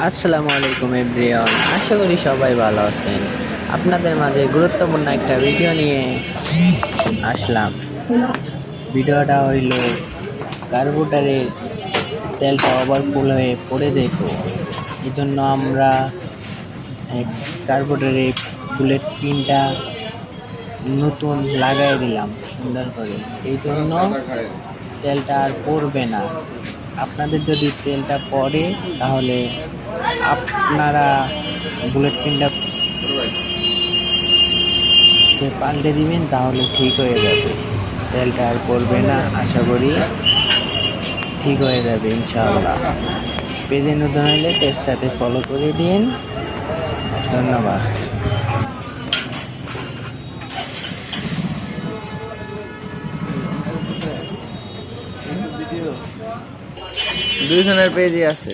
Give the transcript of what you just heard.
আসসালামু আলাইকুম এভরিওয়ান, আশা করি সবাই ভালো আছেন। আপনাদের মাঝে গুরুত্বপূর্ণ একটা ভিডিও নিয়ে আসলাম। ভিডিওটা হইল কার্বোরেটরের তেলটা ওভারফুল হয়ে পড়ে যেত, এই জন্য আমরা কার্বোরেটরের বুলেট পিনটা নতুন লাগাই দিলাম সুন্দর করে। এই জন্য তেলটা আর পড়বে না। আপনাদের যদি তেলটা পড়ে তাহলে আপনারা বুলেট পিনটা পাল্টে দিবেন, তাহলে ঠিক হয়ে যাবে। তেলটা আর পড়বে না, আশা করি ঠিক হয়ে যাবে ইনশাআল্লাহ। পেজে নতুন হলে পেজটাতে ফলো করে দিন। ধন্যবাদ। দুইজনের পেজই আছে।